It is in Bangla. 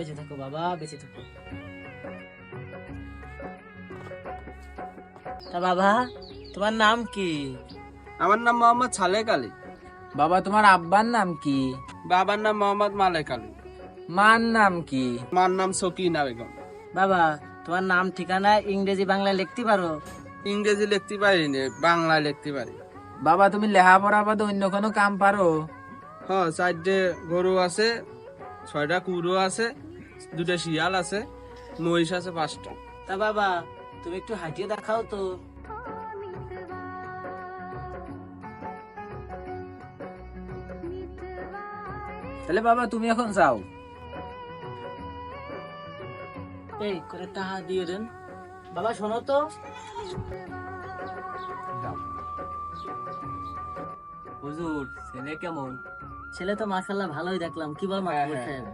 বেঁচে থাকো বাবা, বেঁচে থাকো। তা বাবা, তোমার নাম কি? আমার নাম মোহাম্মদ সালেক আলী। বাবা তোমার আব্বার নাম কি? বাবার নাম মোহাম্মদ মালেক আলী। মার নাম কি? মার নাম সকিনা বেগম। বাবা, তোমার নাম ঠিকানা ইংরেজি বাংলা লিখতে পারো? ইংরেজি লিখতে পারি না, বাংলায় লিখতে পারি। বাবা তুমি লেখাপড়া বাদে অন্য কোনো কাম পারো? হ্যাঁ, 4টে গরু আছে, 6টা কুকুরও আছে, 2টা শিয়াল আছে, মহিষ আছে 5টা। তা বাবা, তুমি একটু হাঁটিয়ে দেখাও তো। তাহলে বাবা তুমি এখন যাও। এই করে টাকা দিয়ে দেন। বাবা শোনো তো, হুজুর ছেলে কেমন? ছেলে তো মাশাআল্লাহ ভালোই দেখলাম। কি বল হ্যাঁ, মাহবুব হ্যাঁ। সাহেব?